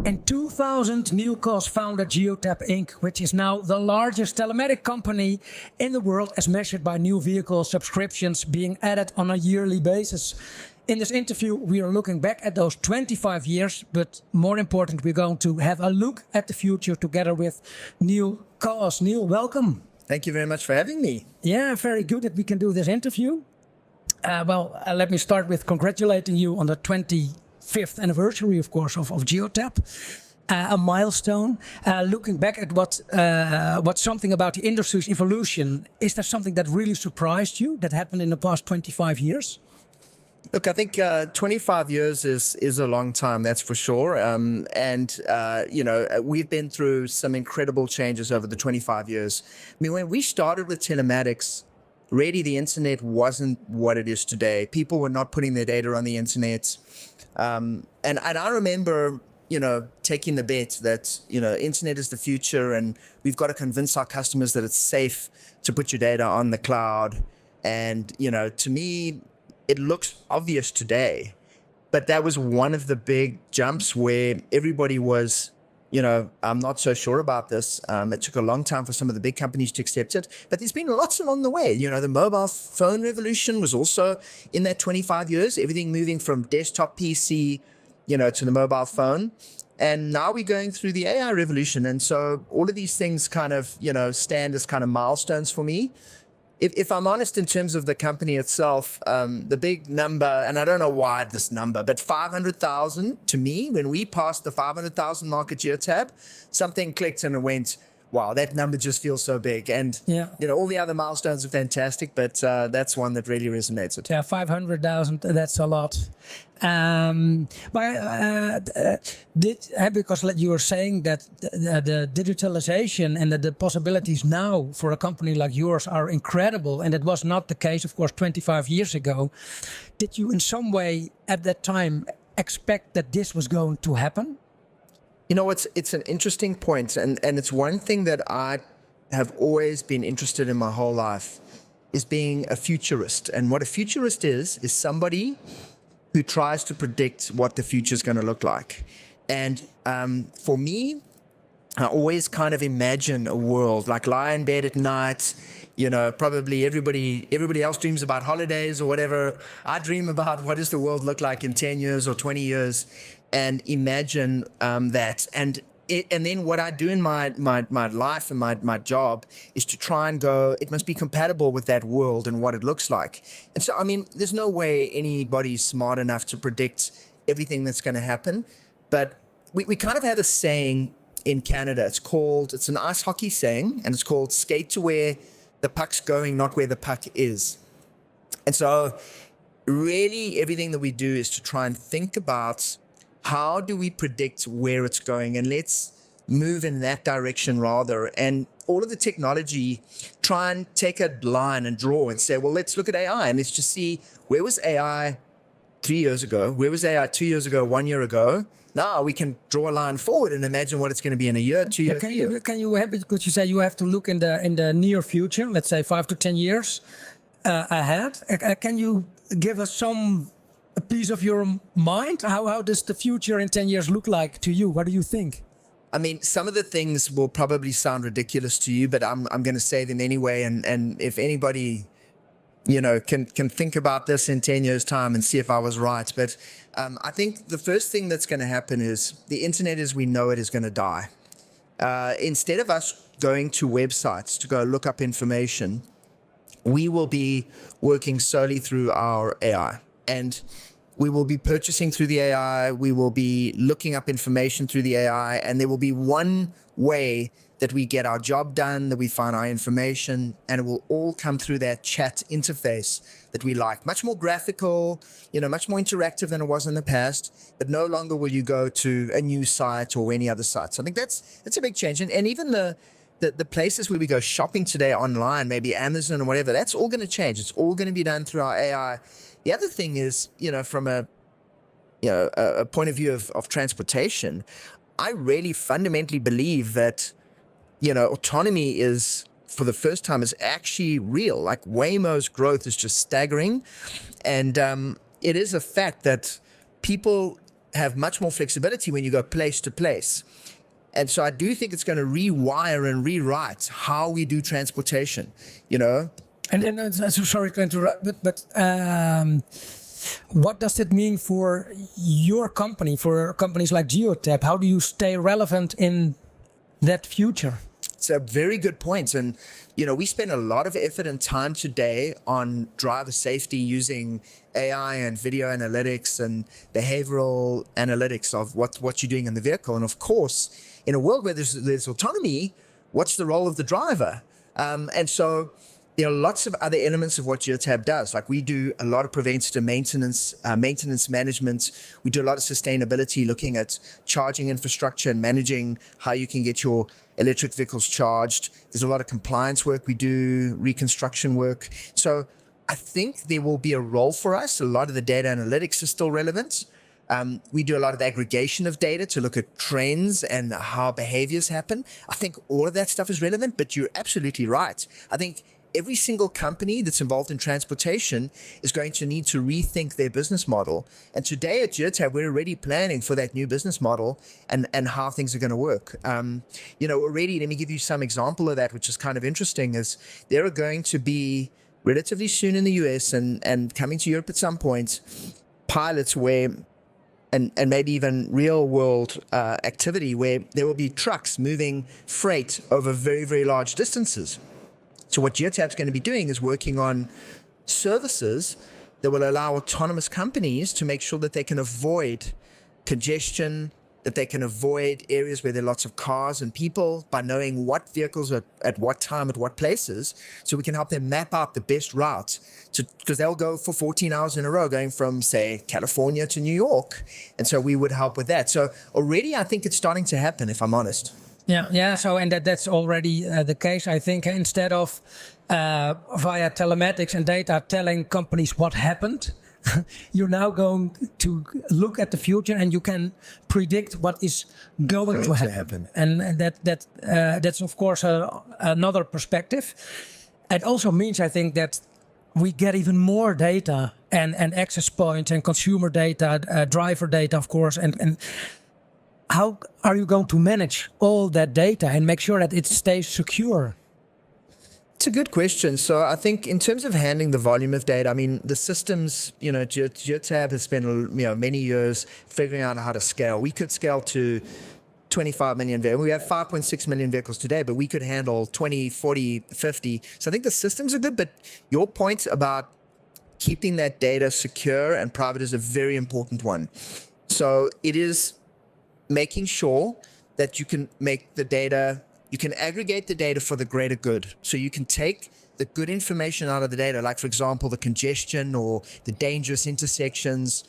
In 2000, Neil Cawse founded Geotab Inc., which is now the largest telematic company in the world as measured by new vehicle subscriptions being added on a yearly basis. In this interview, we are looking back at those 25 years, but more important, we're going to have a look at the future together with Neil Cawse. Neil, welcome. Thank you very much for having me. Yeah, very good that we can do this interview. Let me start with congratulating you on the 25th anniversary, of course, of Geotab, a milestone. Looking back at what's something about the industry's evolution, is there something that really surprised you that happened in the past 25 years? Look, I think 25 years is a long time, that's for sure. We've been through some incredible changes over the 25 years. I mean, when we started with telematics, really the internet wasn't what it is today. People were not putting their data on the internet. And I remember, taking the bet that, internet is the future and we've got to convince our customers that it's safe to put your data on the cloud. And, to me, it looks obvious today, but that was one of the big jumps where everybody was, I'm not so sure about this. It took a long time for some of the big companies to accept it, but there's been lots along the way. The mobile phone revolution was also in that 25 years, everything moving from desktop PC, to the mobile phone. And now we're going through the AI revolution. And so all of these things kind of, stand as kind of milestones for me. If I'm honest, in terms of the company itself, the big number, and I don't know why this number, but 500,000 to me, when we passed the 500,000 mark at Geotab, something clicked and it went, wow, that number just feels so big. And, all the other milestones are fantastic, but that's one that really resonates with me. Yeah, 500,000, that's a lot. Because you were saying that the digitalization and the possibilities now for a company like yours are incredible, and it was not the case, of course, 25 years ago. Did you in some way at that time expect that this was going to happen? It's an interesting point, and it's one thing that I have always been interested in my whole life, is being a futurist. And what a futurist is somebody who tries to predict what the future is going to look like. And for me, I always kind of imagine a world, like lie in bed at night, probably everybody else dreams about holidays or whatever. I dream about what does the world look like in 10 years or 20 years, and imagine that. And then what I do in my life and my job is to try and go, it must be compatible with that world and what it looks like. And so, I mean, there's no way anybody's smart enough to predict everything that's going to happen. But we kind of have a saying in Canada. It's an ice hockey saying, and it's called skate to where the puck's going, not where the puck is. And so really everything that we do is to try and think about how do we predict where it's going, and let's move in that direction rather. And all of the technology, try and take a line and draw and say, well, let's look at AI and let's just see, where was AI 3 years ago? Where was AI 2 years ago, 1 year ago? Now we can draw a line forward and imagine what it's going to be in a year, 2 years. Could you say you have to look in the near future, let's say 5 to 10 years ahead? Can you give us a piece of your mind? How does the future in 10 years look like to you? What do you think? I mean, some of the things will probably sound ridiculous to you, but I'm going to say them anyway. And if anybody, can think about this in 10 years' time and see if I was right. But I think the first thing that's going to happen is the internet as we know it is going to die. Instead of us going to websites to go look up information, we will be working solely through our AI. And we will be purchasing through the AI, we will be looking up information through the AI, and there will be one way that we get our job done, that we find our information, and it will all come through that chat interface that we like. Much more graphical, much more interactive than it was in the past, but no longer will you go to a news site or any other site. So I think that's a big change. And even the places where we go shopping today online, maybe Amazon or whatever, that's all going to change. It's all going to be done through our AI. The other thing is, from a point of view of transportation, I really fundamentally believe that, autonomy is, for the first time, is actually real. Like Waymo's growth is just staggering. And it is a fact that people have much more flexibility when you go place to place. And so I do think it's going to rewire and rewrite how we do transportation, you know. And so sorry to interrupt, but what does it mean for your company, for companies like Geotab? How do you stay relevant in that future? It's a very good point. And, you know, we spend a lot of effort and time today on driver safety using AI and video analytics and behavioral analytics of what you're doing in the vehicle. And of course, in a world where there's autonomy, what's the role of the driver? And so there are lots of other elements of what Geotab does. Like we do a lot of preventative maintenance, maintenance management. We do a lot of sustainability, looking at charging infrastructure and managing how you can get your electric vehicles charged. There's a lot of compliance work we do, reconstruction work. So I think there will be a role for us. A lot of the data analytics is still relevant. We do a lot of aggregation of data to look at trends and how behaviors happen. I think all of that stuff is relevant, but you're absolutely right. I think every single company that's involved in transportation is going to need to rethink their business model. And today at Geotab, we're already planning for that new business model and how things are going to work. You know, already, let me give you some example of that, which is kind of interesting, is there are going to be relatively soon in the US and coming to Europe at some point, pilots where and maybe even real world activity where there will be trucks moving freight over very, very large distances. So what Geotab's going to be doing is working on services that will allow autonomous companies to make sure that they can avoid congestion, that they can avoid areas where there are lots of cars and people by knowing what vehicles are at what time, at what places. So we can help them map out the best route because they'll go for 14 hours in a row going from, say, California to New York. And so we would help with that. So already I think it's starting to happen, if I'm honest. Yeah. So, and that's already the case, I think. Instead of via telematics and data telling companies what happened, you're now going to look at the future and you can predict what is going to happen. And that's of course another perspective. It also means, I think, that we get even more data and access points and consumer data, driver data, of course, and how are you going to manage all that data and make sure that it stays secure? It's a good question. So I think in terms of handling the volume of data, I mean, the systems, you know, Geotab has spent, many years figuring out how to scale. We could scale to 25 million vehicles. We have 5.6 million vehicles today, but we could handle 20, 40, 50. So I think the systems are good, but your point about keeping that data secure and private is a very important one. So it is making sure that you can make the data, you can aggregate the data for the greater good. So you can take the good information out of the data, like for example, the congestion or the dangerous intersections,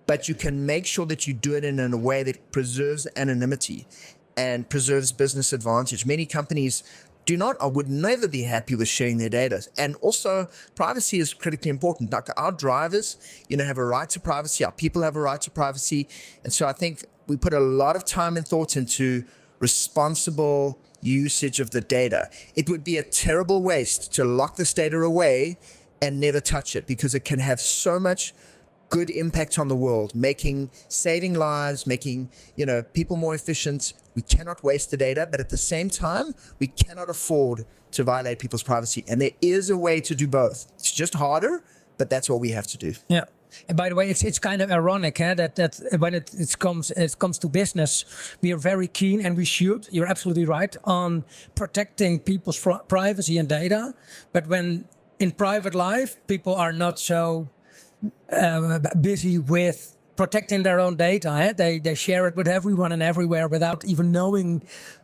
but you can make sure that you do it in a way that preserves anonymity and preserves business advantage. Many companies do not or would never be happy with sharing their data. And also privacy is critically important. Like our drivers, have a right to privacy. Our people have a right to privacy. And so I think we put a lot of time and thought into responsible usage of the data. It would be a terrible waste to lock this data away and never touch it, because it can have so much good impact on the world, saving lives, making, people more efficient. We cannot waste the data, but at the same time, we cannot afford to violate people's privacy. And there is a way to do both. It's just harder, but that's what we have to do. Yeah. And by the way, it's kind of ironic that when it comes to business, we are very keen, and we should, you're absolutely right, on protecting people's privacy and data. But when in private life, people are not so busy with protecting their own data. They share it with everyone and everywhere without even knowing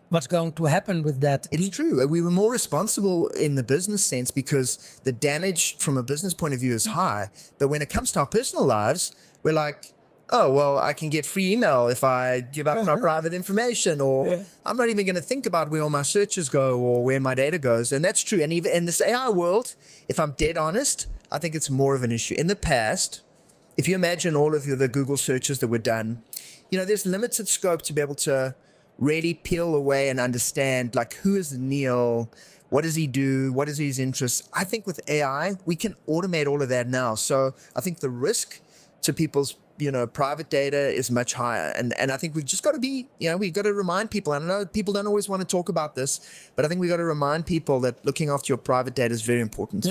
what's going to happen with that. It's true. We were more responsible in the business sense because the damage from a business point of view is high. But when it comes to our personal lives, we're like, oh, well, I can get free email if I give up my private information, or I'm not even going to think about where all my searches go or where my data goes. And that's true. And even in this AI world, if I'm dead honest, I think it's more of an issue. In the past, if you imagine all of the Google searches that were done, there's limited scope to be able to really peel away and understand, like, who is Neil? What does he do? What is his interests? I think with AI, we can automate all of that now. So I think the risk to people's private data is much higher. And I think we've just got to be, we've got to remind people, and I know people don't always want to talk about this, but I think we've got to remind people that looking after your private data is very important.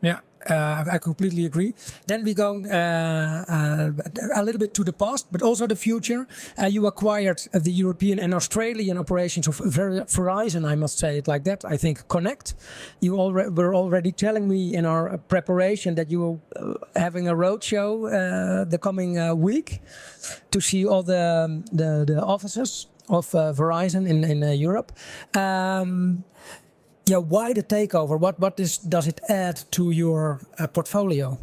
Yeah, I completely agree. Then we go a little bit to the past, but also the future. You acquired the European and Australian operations of Verizon, I must say it like that. I think Connect. You were already telling me in our preparation that you were having a roadshow the coming week to see all the offices of Verizon in Europe. Why the takeover? What does it add to your portfolio?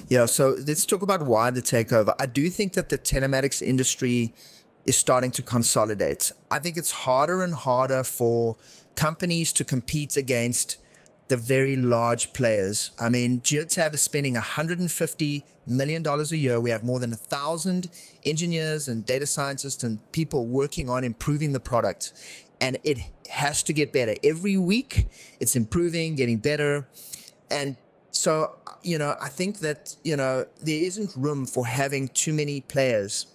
Yeah, so let's talk about why the takeover. I do think that the telematics industry is starting to consolidate. I think it's harder and harder for companies to compete against the very large players. I mean, Geotab is spending $150 million a year. We have more than 1,000 engineers and data scientists and people working on improving the product. And it has to get better. Every week, it's improving, getting better. And so, I think that, there isn't room for having too many players.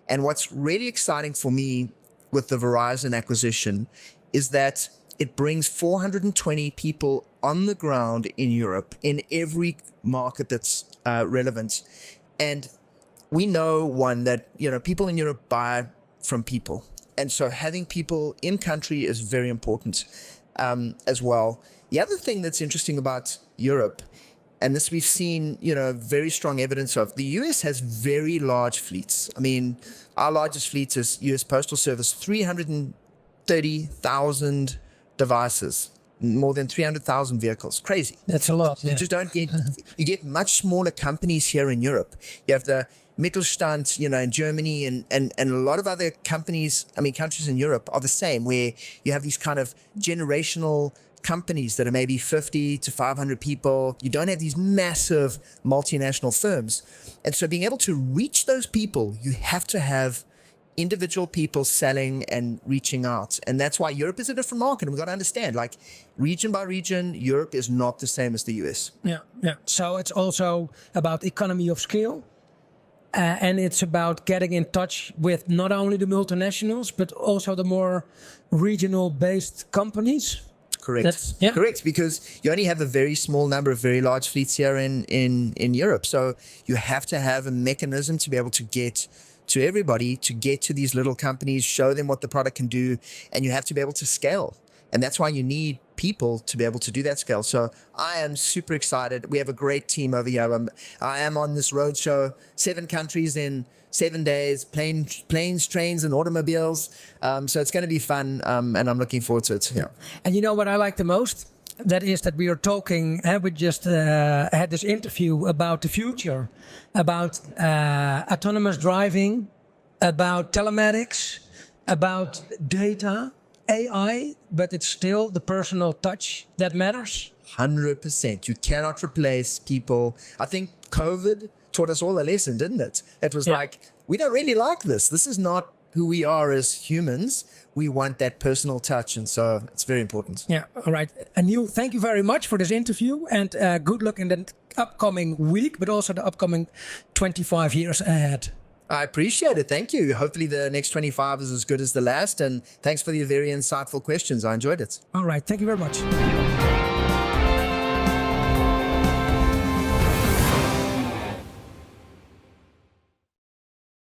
And what's really exciting for me with the Verizon acquisition is that it brings 420 people on the ground in Europe, in every market that's relevant. And we know, that, people in Europe buy from people. And so having people in country is very important as well. The other thing that's interesting about Europe, and this we've seen, very strong evidence of, the US has very large fleets. I mean, our largest fleet is US Postal Service, 330,000 devices, more than 300,000 vehicles. Crazy. That's a lot. You just don't get, you get much smaller companies here in Europe. You have the Mittelstand, in Germany and a lot of other countries in Europe are the same, where you have these kind of generational companies that are maybe 50 to 500 people. You don't have these massive multinational firms. And so being able to reach those people, you have to have individual people selling and reaching out. And that's why Europe is a different market. And we've got to understand, like, region by region, Europe is not the same as the US. Yeah. So it's also about economy of scale. And it's about getting in touch with not only the multinationals, but also the more regional-based companies. Correct. Correct, because you only have a very small number of very large fleets here in Europe. So you have to have a mechanism to be able to get to everybody, to get to these little companies, show them what the product can do, and you have to be able to scale. And that's why you need people to be able to do that scale. So I am super excited. We have a great team over here. I am on this roadshow, 7 countries in 7 days, planes, trains, and automobiles. So it's going to be fun, and I'm looking forward to it. Yeah. And you know what I like the most? That is that we are talking, we just had this interview about the future, about autonomous driving, about telematics, about data, AI, but it's still the personal touch that matters. 100%. You cannot replace people. I think COVID taught us all a lesson, didn't it? It was like, we don't really like this. This is not who we are as humans. We want that personal touch. And so it's very important. Yeah. All right. Anil, thank you very much for this interview, and good luck in the upcoming week, but also the upcoming 25 years ahead. I appreciate it. Thank you. Hopefully the next 25 is as good as the last. And thanks for the very insightful questions. I enjoyed it. All right. Thank you very much.